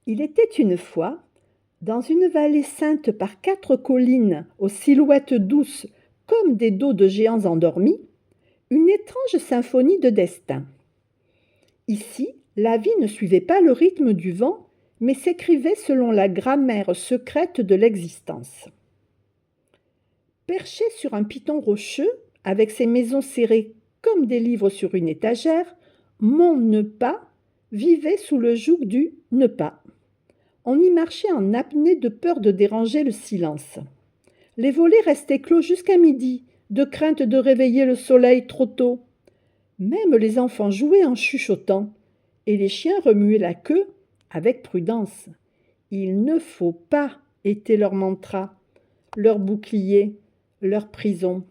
Il était une fois, dans une vallée ceinte par 4 collines aux silhouettes douces comme des dos de géants endormis, une étrange symphonie de destin. Ici, la vie ne suivait pas le rythme du vent, mais s'écrivait selon la grammaire secrète de l'existence. Perché sur un piton rocheux, avec ses maisons serrées comme des livres sur une étagère, mon ne-pas vivait sous le joug du ne-pas. On y marchait en apnée de peur de déranger le silence. Les volets restaient clos jusqu'à midi, de crainte de réveiller le soleil trop tôt. Même les enfants jouaient en chuchotant, et les chiens remuaient la queue avec prudence. Il ne faut pas était leur mantra, leur bouclier, leur prison.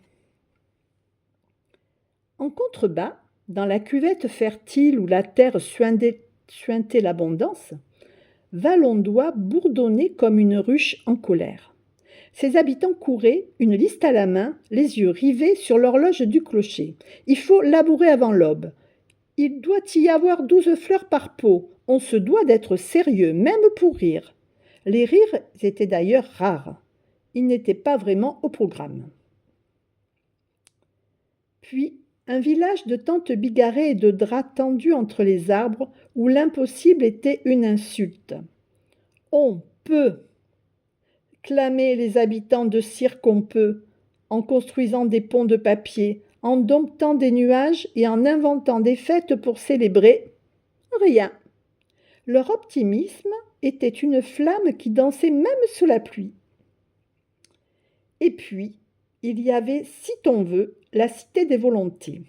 En contrebas, dans la cuvette fertile où la terre suintait l'abondance, Valondois bourdonnait comme une ruche en colère. Ses habitants couraient, une liste à la main, les yeux rivés sur l'horloge du clocher. Il faut labourer avant l'aube. Il doit y avoir 12 fleurs par pot. On se doit d'être sérieux, même pour rire. Les rires étaient d'ailleurs rares. Ils n'étaient pas vraiment au programme. Puis, un village de tentes bigarrées et de draps tendus entre les arbres où l'impossible était une insulte. On peut clamaient les habitants de Circonpeux, en construisant des ponts de papier, en domptant des nuages et en inventant des fêtes pour célébrer rien. Leur optimisme était une flamme qui dansait même sous la pluie. Et puis, il y avait, si t'on veut, la cité des volontés.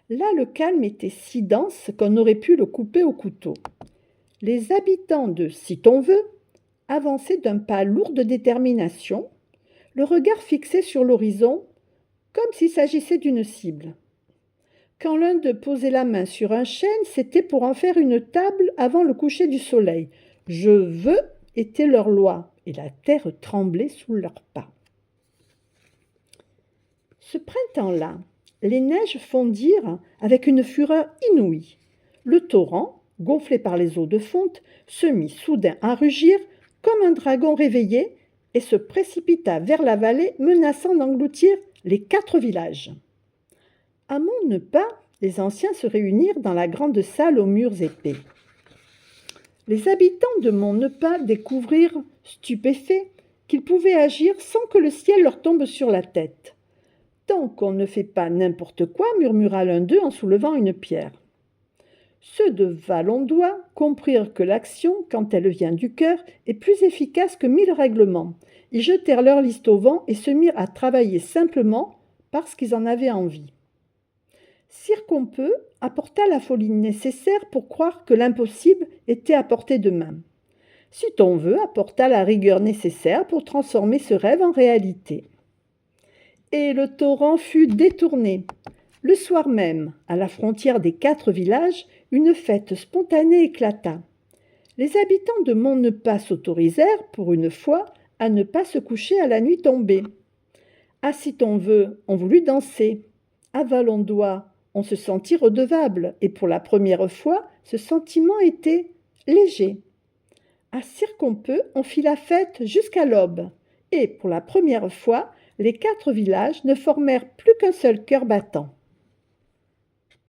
Là, le calme était si dense qu'on aurait pu le couper au couteau. Les habitants de si t'on veut avançaient d'un pas lourd de détermination, le regard fixé sur l'horizon, comme s'il s'agissait d'une cible. Quand l'un d'eux posait la main sur un chêne, c'était pour en faire une table avant le coucher du soleil. « Je veux » était leur loi, et la terre tremblait sous leurs pas. Ce printemps-là, les neiges fondirent avec une fureur inouïe. Le torrent, gonflé par les eaux de fonte, se mit soudain à rugir comme un dragon réveillé et se précipita vers la vallée menaçant d'engloutir les 4 villages. À Mont-ne-pas, les anciens se réunirent dans la grande salle aux murs épais. Les habitants de Mont-ne-pas découvrirent, stupéfaits, qu'ils pouvaient agir sans que le ciel leur tombe sur la tête. « Tant qu'on ne fait pas n'importe quoi », murmura l'un d'eux en soulevant une pierre. Ceux de Valondois comprirent que l'action, quand elle vient du cœur, est plus efficace que 1000 règlements. Ils jetèrent leur liste au vent et se mirent à travailler simplement parce qu'ils en avaient envie. Circonpeux apporta la folie nécessaire pour croire que l'impossible était à portée de main. Si t'on veut, apporta la rigueur nécessaire pour transformer ce rêve en réalité. Et le torrent fut détourné. Le soir même, à la frontière des 4 villages, une fête spontanée éclata. Les habitants de Mont-ne-pas s'autorisèrent, pour une fois, à ne pas se coucher à la nuit tombée. À si-t'on-veut, on voulut danser. À Valondois, on se sentit redevable, et pour la première fois, ce sentiment était léger. À Circonpeux, on fit la fête jusqu'à l'aube, et pour la première fois, les 4 villages ne formèrent plus qu'un seul cœur battant.